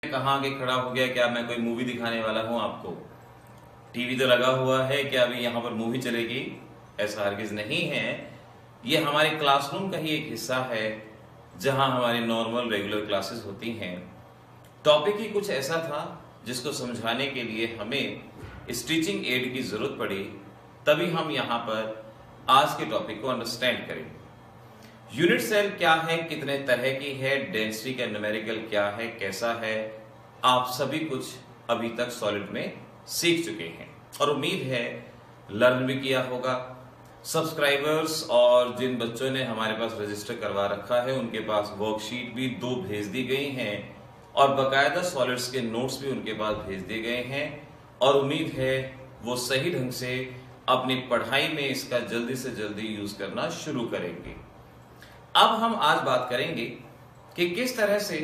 कहाँ आके खड़ा हो गया? क्या मैं कोई मूवी दिखाने वाला हूँ आपको? टीवी तो लगा हुआ है, क्या अभी यहाँ पर मूवी चलेगी? ऐसा हरगिज नहीं है। ये हमारे क्लासरूम का ही एक हिस्सा है जहां हमारी नॉर्मल रेगुलर क्लासेस होती हैं। टॉपिक ही कुछ ऐसा था जिसको समझाने के लिए हमें स्टिचिंग एड की जरूरत पड़ी, तभी हम यहाँ पर आज के टॉपिक को अंडरस्टैंड करेंगे। यूनिट सेल क्या है, कितने तरह की है, डेंसिटी का न्यूमेरिकल क्या है, कैसा है, आप सभी कुछ अभी तक सॉलिड में सीख चुके हैं और उम्मीद है लर्न भी किया होगा। सब्सक्राइबर्स और जिन बच्चों ने हमारे पास रजिस्टर करवा रखा है उनके पास वर्कशीट भी 2 भेज दी गई हैं और बकायदा सॉलिड्स के नोट्स भी उनके पास भेज दिए गए हैं और उम्मीद है वो सही ढंग से अपनी पढ़ाई में इसका जल्दी से जल्दी यूज करना शुरू करेंगे। अब हम आज बात करेंगे कि किस तरह से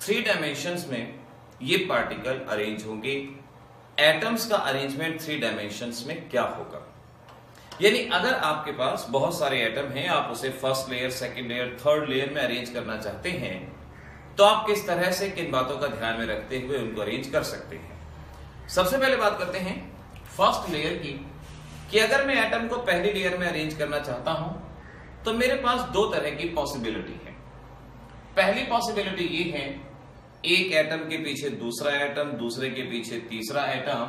3 डायमेंशंस में ये पार्टिकल अरेंज होंगे। एटम्स का अरेंजमेंट 3 डायमेंशंस में क्या होगा, यानी अगर आपके पास बहुत सारे एटम हैं, आप उसे first layer, second layer, third layer में अरेंज करना चाहते हैं, तो आप किस तरह से किन बातों का ध्यान में रखते हुए उनको अरेंज कर सकते हैं। सबसे पहले बात करते हैं फर्स्ट लेयर की, कि अगर मैं एटम को पहली लेयर में अरेंज करना चाहता हूं तो मेरे पास 2 तरह की पॉसिबिलिटी है। पहली पॉसिबिलिटी ये है, एक एटम के पीछे दूसरा एटम, दूसरे के पीछे तीसरा एटम,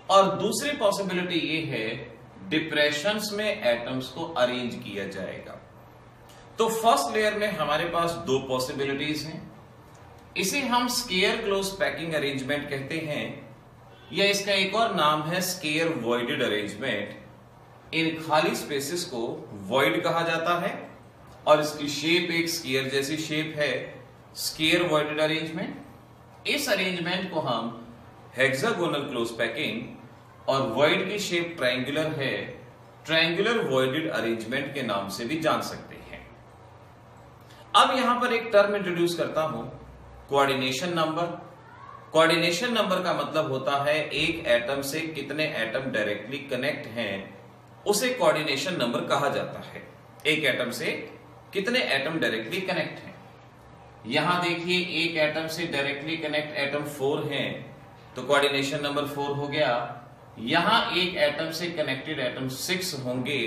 और दूसरी पॉसिबिलिटी ये है डिप्रेशंस में एटम्स को अरेंज किया जाएगा। तो फर्स्ट लेयर में हमारे पास 2 पॉसिबिलिटीज हैं। इसे हम स्केयर क्लोज पैकिंग अरेंजमेंट कहते हैं, या इसका एक और नाम है स्केयर वॉइडेड अरेंजमेंट। इन खाली स्पेसेस को वॉइड कहा जाता है और इसकी शेप एक स्केयर जैसी शेप है, स्केयर वॉइडेड अरेंजमेंट। इस अरेंजमेंट को हम हेक्सागोनल क्लोज पैकिंग और वॉइड की शेप ट्रायंगुलर है, ट्रायंगुलर वॉइडेड अरेंजमेंट के नाम से भी जान सकते हैं। अब यहां पर एक टर्म इंट्रोड्यूस करता हूं, कोऑर्डिनेशन नंबर। कोऑर्डिनेशन नंबर का मतलब होता है एक एटम से कितने एटम डायरेक्टली कनेक्ट हैं, उसे कोऑर्डिनेशन नंबर कहा जाता है। एक एटम से कितने एटम डायरेक्टली कनेक्ट हैं। यहां देखिए एक एटम से डायरेक्टली कनेक्ट एटम 4 हैं, तो कोऑर्डिनेशन नंबर 4 हो गया। यहां एक एटम से कनेक्टेड एटम 6 होंगे,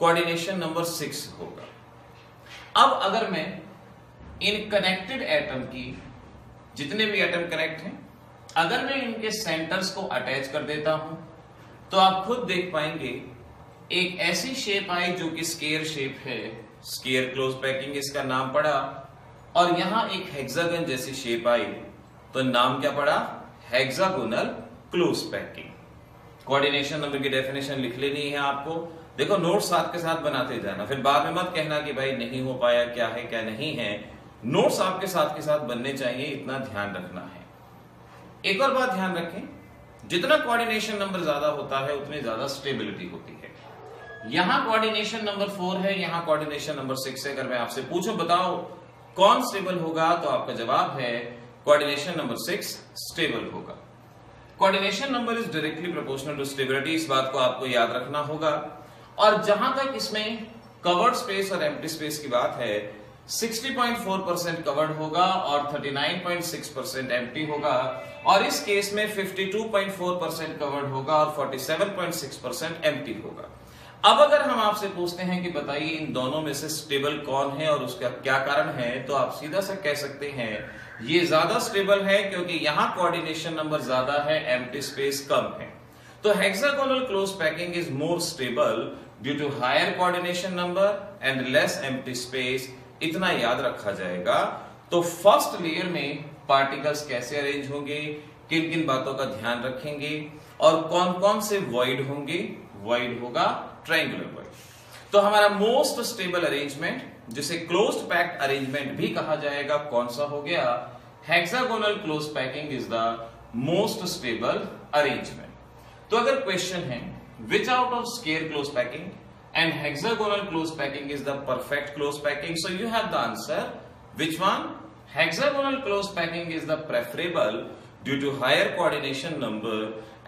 कोऑर्डिनेशन नंबर 6 होगा। अब अगर मैं इन कनेक्टेड एटम की, जितने भी एटम कनेक्ट हैं, अगर मैं इनके सेंटर्स को अटैच कर देता हूं तो आप खुद देख पाएंगे एक ऐसी शेप आई जो कि स्केयर शेप है, स्केयर क्लोज पैकिंग इसका नाम पड़ा, और यहां एक हेक्सागन जैसी शेप आई तो नाम क्या पड़ा, hexagonal close packing. Coordination number की डेफिनेशन लिख लेनी है आपको। देखो नोट साथ के साथ बनाते जाना, फिर बाद में मत कहना कि भाई नहीं हो पाया, क्या है क्या नहीं है। नोट्स आपके साथ के साथ बनने चाहिए, इतना ध्यान रखना है। एक और बात ध्यान रखें, जितना कोऑर्डिनेशन नंबर ज्यादा होता है उतनी ज्यादा स्टेबिलिटी होती है। यहां कोऑर्डिनेशन नंबर 4 है, यहां कोऑर्डिनेशन नंबर 6 है। अगर मैं आपसे पूछूं बताओ कौन स्टेबल होगा, तो आपका जवाब है कोऑर्डिनेशन नंबर 6 स्टेबल होगा। Coordination number is directly proportional to stability, इस बात को आपको याद रखना होगा। और जहां तक इसमें कवर्ड स्पेस और एम्प्टी स्पेस की बात है, 60.4% कवर्ड होगा और 39.6% एम्प्टी होगा, और इस केस में 52.4% कवर्ड होगा और 47.6% एम्प्टी होगा। अब अगर हम आपसे पूछते हैं कि बताइए इन दोनों में से स्टेबल कौन है और उसका क्या कारण है, तो आप सीधा सा कह सकते हैं ये ज्यादा स्टेबल है क्योंकि यहां कोऑर्डिनेशन नंबर ज्यादा है, एम्प्टी स्पेस कम है। तो hexagonal close packing is more stable due to higher coordination number and less empty space, इतना याद रखा जाएगा। तो फर्स्ट लेयर में पार्टिकल्स कैसे अरेंज होंगे, किन किन बातों का ध्यान रखेंगे और कौन कौन से वॉइड होंगे, वॉइड होगा ट्रायंगुलर वॉइड। तो हमारा मोस्ट स्टेबल अरेंजमेंट, जिसे क्लोज्ड पैक्ड अरेंजमेंट भी कहा जाएगा, कौन सा हो गया, hexagonal close packing is the most stable arrangement. तो अगर क्वेश्चन है विच out of square close packing and hexagonal close packing is the perfect close packing, so you have the answer. Which one? Hexagonal close packing is the preferable due to higher coordination number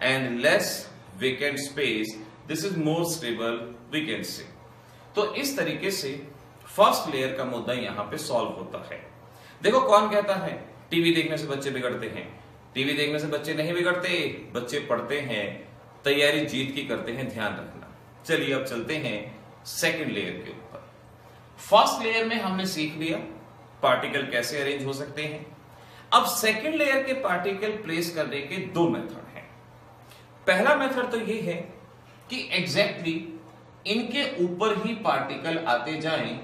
and less vacant space. This is more stable, we can say. तो इस तरीके से first layer का मुद्दा यहां पे solve होता है। देखो कौन कहता है टीवी देखने से बच्चे बिगड़ते हैं, टीवी देखने से बच्चे नहीं बिगड़ते, बच्चे पढ़ते हैं, तैयारी जीत की करते हैं, ध्यान रखना। चलिए अब चलते हैं सेकंड लेयर के ऊपर। फर्स्ट लेयर में हमने सीख लिया पार्टिकल कैसे अरेंज हो सकते हैं। अब सेकंड लेयर के पार्टिकल प्लेस करने के दो मेथड हैं। पहला मेथड तो ये है कि एग्जैक्टली इनके ऊपर ही पार्टिकल आते जाएं,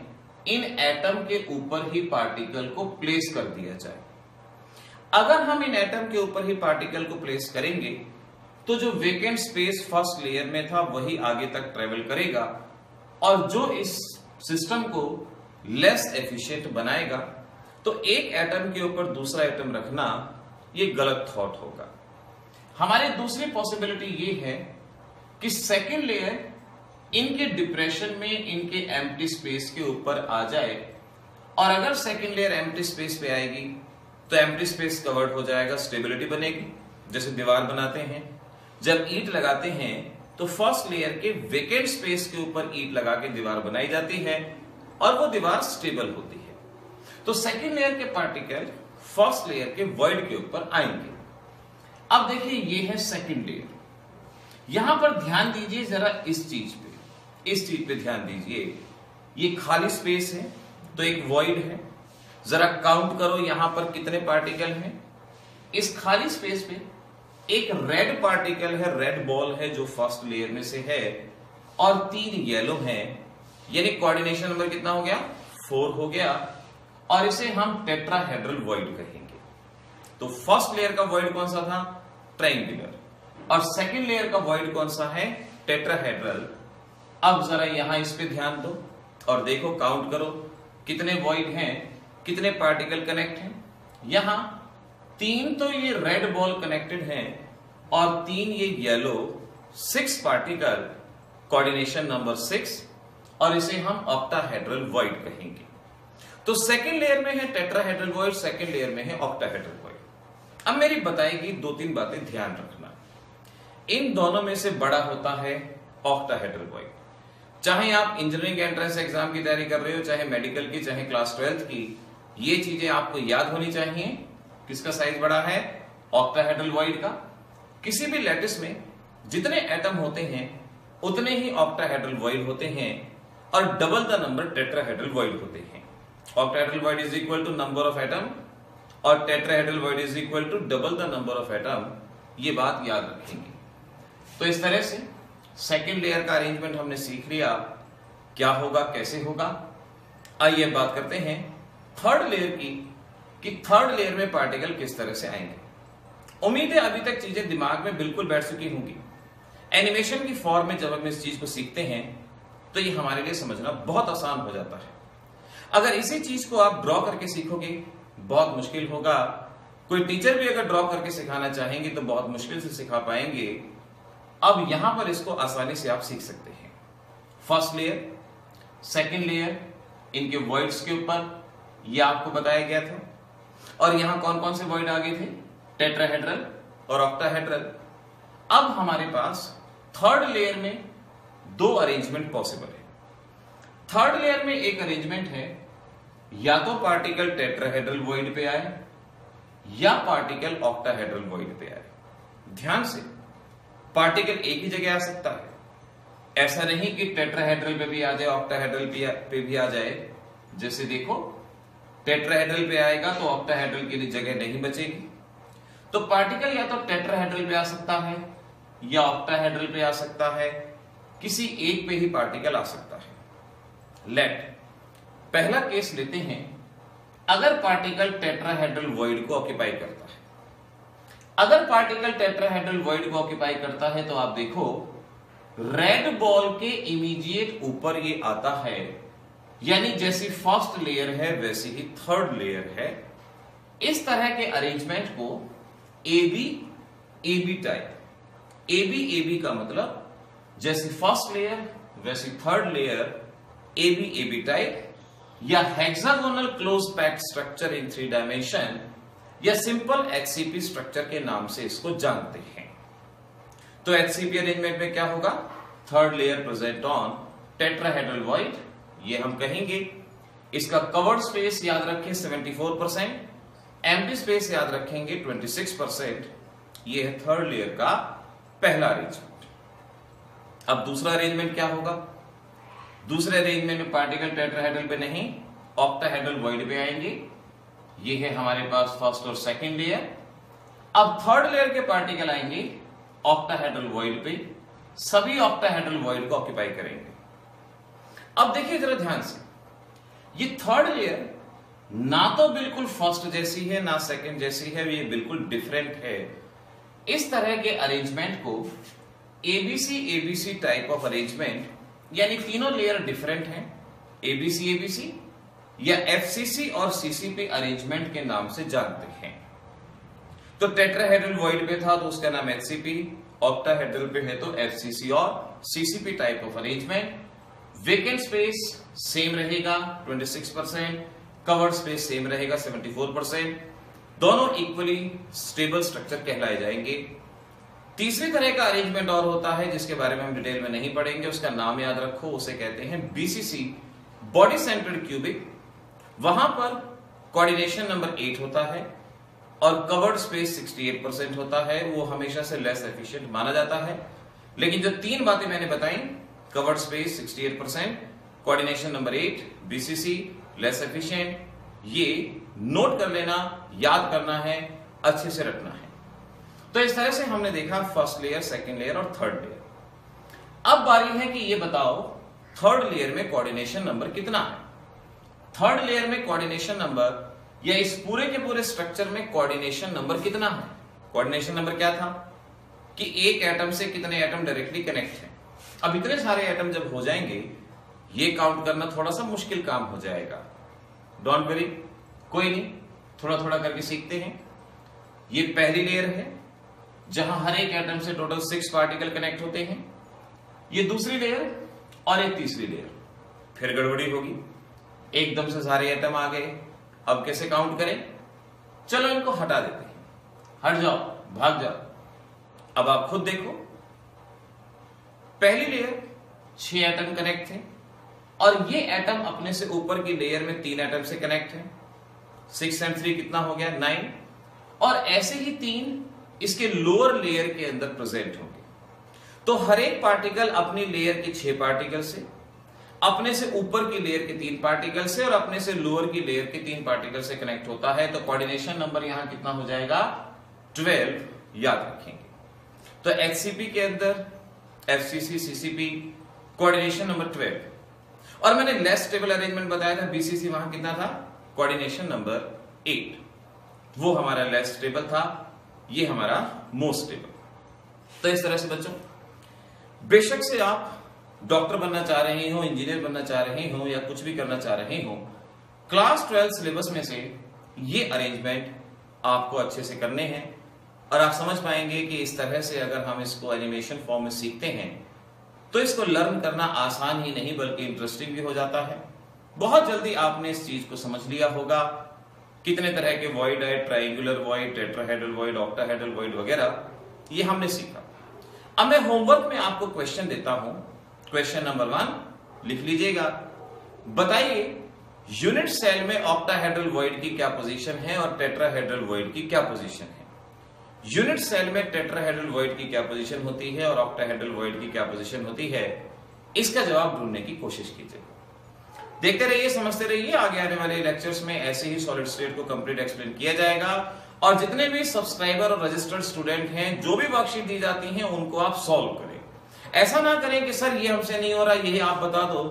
इन एटम के ऊपर ही पार्टिकल को प्लेस कर दिया जाए। अगर हम इन एटम के ऊपर ही पार्टिकल को प्लेस करेंगे तो जो वेकेंट स्पेस फर्स्ट लेयर में था वही आगे तक ट्रेवल करेगा, और जो इस सिस्टम को लेस एफिशिएंट बनाएगा। तो एक एटम के ऊपर दूसरा एटम रखना ये गलत थॉट होगा। हमारी दूसरी पॉसिबिलिटी ये है कि सेकेंड लेयर इनके डिप्रेशन में इनके एम्प्टी स्पेस के ऊपर आ जाए, और अगर सेकेंड लेयर एम्प्टी स्पेस पे आएगी तो एम्प्टी स्पेस कवर्ड हो जाएगा, स्टेबिलिटी बनेगी। जैसे दीवार बनाते हैं, जब ईंट लगाते हैं तो फर्स्ट लेयर के वेकेंट स्पेस के ऊपर ईंट लगा के दीवार बनाई जाती है और वो दीवार स्टेबल होती है। तो सेकेंड लेयर के पार्टिकल फर्स्ट लेयर के वॉइड के ऊपर आएंगे। अब देखिए ये है सेकेंड लेयर। यहां पर ध्यान दीजिए जरा इस चीज पे ध्यान दीजिए। ये खाली स्पेस है तो एक वॉइड है। जरा काउंट करो यहां पर कितने पार्टिकल हैं। इस खाली स्पेस पे एक रेड पार्टिकल है, रेड बॉल है जो फर्स्ट लेयर में से है, और 3 येलो हैं, यानी कोऑर्डिनेशन नंबर कितना हो गया, 4 हो गया, और इसे हम टेट्राहेड्रल वॉइड कहेंगे। तो फर्स्ट लेयर का वॉइड कौन सा था, ट्रायंगुलर, और सेकेंड लेयर का वॉइड कौन सा है, टेट्राहेड्रल। अब जरा यहां इस पे ध्यान दो और देखो, काउंट करो कितने वॉइड हैं, कितने पार्टिकल कनेक्ट हैं। यहां 3 तो ये रेड बॉल कनेक्टेड हैं और 3 ये येलो, 6 पार्टिकल, कोऑर्डिनेशन नंबर 6, और इसे हम ऑक्टाहेड्रल वॉइड कहेंगे। तो सेकेंड लेयर में है टेट्राहेड्रल वॉइड, सेकेंड लेयर में है ऑक्टाहेड्रल वॉइड। अब मेरी बताएगी 2-3 बातें ध्यान रखना। इन दोनों में से बड़ा होता है ऑक्टाहेड्रल वॉइड। चाहे आप इंजीनियरिंग एंट्रेंस एग्जाम की तैयारी कर रहे हो, चाहे मेडिकल की, चाहे क्लास 12th की, ये चीजें आपको याद होनी चाहिए। किसका साइज बड़ा है, ऑक्टाहेड्रल वॉइड का। किसी भी लैटिस में जितने एटम होते हैं उतने ही ऑक्टाहेड्रल वॉइड होते हैं, और double the number tetrahedral void होते हैं। Octahedral void is equal to number of atom, और tetrahedral void is equal to double the number of atom. ये बात याद रखेंगे। तो इस तरह से सेकेंड लेयर का अरेंजमेंट हमने सीख लिया, क्या होगा, कैसे होगा। आइए बात करते हैं थर्ड लेयर की, कि थर्ड लेयर में पार्टिकल किस तरह से आएंगे। उम्मीद है अभी तक चीजें दिमाग में बिल्कुल बैठ चुकी होंगी। एनिमेशन की फॉर्म में जब हम इस चीज को सीखते हैं तो ये हमारे लिए समझना बहुत आसान हो जाता है। अगर इसी चीज को आप ड्रॉ करके सीखोगे बहुत मुश्किल होगा। कोई टीचर भी अगर ड्रॉ करके सिखाना चाहेंगे तो बहुत मुश्किल से सिखा पाएंगे। अब यहां पर इसको आसानी से आप सीख सकते हैं। फर्स्ट लेयर, सेकेंड लेयर, इनके वॉइड्स के ऊपर ये आपको बताया गया था, और यहां कौन कौन से वॉइड आ गए थे, टेट्राहेड्रल और ऑक्टाहेड्रल। अब हमारे पास थर्ड लेयर में 2 अरेंजमेंट पॉसिबल है। थर्ड लेयर में एक अरेंजमेंट है, या तो पार्टिकल टेट्राहेड्रल वॉइड पे आए या पार्टिकल ऑक्टाहेड्रल वॉइड पे आए। ध्यान से, पार्टिकल एक ही जगह आ सकता है। ऐसा नहीं कि टेट्राहेड्रल पे भी आ जाए, ऑक्टाहेड्रल पे भी आ जाए। जैसे देखो, टेट्राहेड्रल पे आएगा तो ऑक्टाहेड्रल की जगह नहीं बचेगी। तो पार्टिकल या तो टेट्राहेड्रल पे आ सकता है या ऑक्टाहेड्रल पे आ सकता है, किसी एक पे ही पार्टिकल आ सकता है। लेट पहला केस लेते हैं। अगर पार्टिकल टेट्राहेड्रल वॉइड को ऑक्यूपाई करता है, अगर पार्टिकल टेट्राहेड्रल वॉइड को ऑक्यूपाई करता है तो आप देखो, रेड बॉल के इमीडिएट ऊपर ये आता है, यानी जैसी फर्स्ट लेयर है वैसी ही थर्ड लेयर है। इस तरह के अरेंजमेंट को AB AB type, AB AB का मतलब जैसी फर्स्ट लेयर वैसी third layer, AB AB type, या hexagonal close packed structure in 3 dimension, या सिंपल HCP स्ट्रक्चर के नाम से इसको जानते हैं। तो HCP अरेंजमेंट में क्या होगा, third layer present on tetrahedral void, ये हम कहेंगे। इसका कवर्ड स्पेस याद रखें 74%, एम्प्टी स्पेस याद रखेंगे 26%। ये है थर्ड लेयर का पहला अरेंजमेंट। अब दूसरा अरेंजमेंट क्या होगा? दूसरे अरेंजमेंट में पार्टिकल टेट्राहेड्रल पे नहीं, ऑक्टाहेड्रल वॉइड पे आएंगे। ये है हमारे पास फर्स्ट और सेकंड लेयर। अब थर्ड लेयर के पार्टिकल आएंगे ऑक्टाहेड्रल वॉइड पे, सभी ऑक्टाहेड्रल वॉइड को ऑक्यूपाई करेंगे। अब देखिए जरा ध्यान से, ये थर्ड लेयर ना तो बिल्कुल फर्स्ट जैसी है ना सेकंड जैसी है, ये बिल्कुल डिफरेंट है। इस तरह के अरेंजमेंट को ABC ABC type of arrangement, यानी तीनों लेयर डिफरेंट हैं, एबीसी एबीसी या एफसीसी और सीसीपी अरेंजमेंट के नाम से जानते हैं। तो टेट्राहेड्रल वॉइड पे था तो उसका नाम एचसीपी, ऑक्टाहेड्रल पे है तो एफसीसी और CCP type of arrangement. Vacant space same रहेगा 26%, कवर्ड स्पेस सेम रहेगा 74%। दोनों इक्वली स्टेबल स्ट्रक्चर कहलाए जाएंगे। तीसरी तरह का अरेंजमेंट और होता है जिसके बारे में हम डिटेल में नहीं पढ़ेंगे, उसका नाम याद रखो, उसे कहते हैं बीसीसी, बॉडी सेंटर्ड क्यूबिक। वहां पर कोऑर्डिनेशन नंबर 8 होता है और कवर्ड स्पेस 68% होता है। वो हमेशा से लेस एफिशिएंट माना जाता है। लेकिन जो तीन बातें मैंने बताई, covered space 68%, coordination number 8, BCC less efficient, ये नोट कर लेना, याद करना है, अच्छे से रखना है। तो इस तरह से हमने देखा फर्स्ट लेयर, सेकंड लेयर और थर्ड लेयर। अब बारी है कि ये बताओ थर्ड लेयर में कोऑर्डिनेशन नंबर कितना है। थर्ड लेयर में कोऑर्डिनेशन नंबर या इस पूरे के पूरे स्ट्रक्चर में कोऑर्डिनेशन नंबर कितना है? कोऑर्डिनेशन नंबर क्या था कि एक एटम से कितने एटम डायरेक्टली कनेक्ट हैं। अब इतने सारे एटम जब हो जाएंगे, ये काउंट करना थोड़ा सा मुश्किल काम हो जाएगा। डोंट वरी, कोई नहीं, थोड़ा थोड़ा करके सीखते हैं। ये पहली लेयर है जहां हर एक एटम से टोटल 6 पार्टिकल कनेक्ट होते हैं। ये दूसरी लेयर और एक तीसरी लेयर। फिर गड़बड़ी होगी, एकदम से सारे एटम आ गए, अब कैसे काउंट करें? चलो इनको हटा देते हैं, हट जाओ, भाग जाओ। अब आप खुद देखो, पहली लेयर 6 एटम कनेक्ट थे और ये एटम अपने से ऊपर की लेयर में 3 एटम से कनेक्ट है। 6 and 3 कितना हो गया? 9। और ऐसे ही 3 इसके लोअर लेयर के अंदर प्रेजेंट होंगे। तो हर एक पार्टिकल अपनी लेयर के 6 पार्टिकल से, अपने से ऊपर की लेयर के 3 पार्टिकल से और अपने से लोअर की लेयर के 3 पार्टिकल से कनेक्ट होता है। तो कोऑर्डिनेशन नंबर यहां कितना हो जाएगा? 12 याद रखेंगे। तो एचसीपी के अंदर एफसीसी, सीसीपी, कोऑर्डिनेशन नंबर 12। और मैंने लेस स्टेबल अरेंजमेंट बताया था, बीसीसी, वहां कितना था? Coordination number 8। वो हमारा लेस स्टेबल था, ये हमारा मोस्ट स्टेबल। तो इस तरह से बच्चों, बेशक से आप डॉक्टर बनना चाह रहे हो, इंजीनियर बनना चाह रहे हो या कुछ भी करना चाह रहे हो, क्लास 12 सिलेबस में से ये अरेंजमेंट आपको अच्छे से करने हैं। और आप समझ पाएंगे कि इस तरह से अगर हम इसको एनिमेशन फॉर्म में सीखते हैं तो इसको लर्न करना आसान ही नहीं बल्कि इंटरेस्टिंग भी हो जाता है। बहुत जल्दी आपने इस चीज को समझ लिया होगा। कितने तरह के वॉइड है, triangular void, tetrahedral void, octahedral void वगैरह, ये हमने सीखा। अब मैं होमवर्क में आपको क्वेश्चन देता हूं। क्वेश्चन नंबर 1 लिख लीजिएगा। बताइए यूनिट सेल में ऑक्टाहेड्रल वॉइड की क्या पोजीशन है और टेट्राहेड्रल वॉइड की क्या पोजीशन है। यूनिट सेल में टेट्राहेड्रल वॉइड की क्या पोजीशन होती है और ऑक्टाहेड्रल वॉइड की क्या पोजीशन होती है, इसका जवाब ढूंढने की कोशिश कीजिए। देखते रहिए, समझते रहिए। आगे आने वाले लेक्चर्स में ऐसे ही सॉलिड स्टेट को कंप्लीट एक्सप्लेन किया जाएगा। और जितने भी सब्सक्राइबर और रजिस्टर्ड स्टूडेंट हैं, जो भी वर्कशीट दी जाती हैं उनको आप सॉल्व करें। ऐसा ना करें कि सर ये हमसे नहीं हो रहा, ये आप बता दो।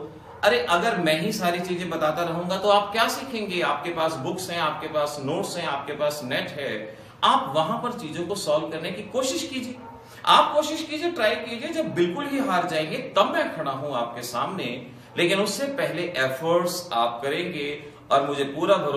अरे अगर मैं ही सारी चीजें बताता रहूंगा तो आप क्या सीखेंगे? आपके पास बुक्स हैं, आपके पास नोट्स हैं, आपके पास नेट है। आप वहां पर चीजों को सॉल्व करने की कोशिश कीजिए। आप कोशिश कीजिए, ट्राई कीजिए। जब बिल्कुल ही हार जाएंगे तब मैं खड़ा हूं आपके सामने, लेकिन उससे पहले एफर्ट्स आप करेंगे और मुझे पूरा भरोसा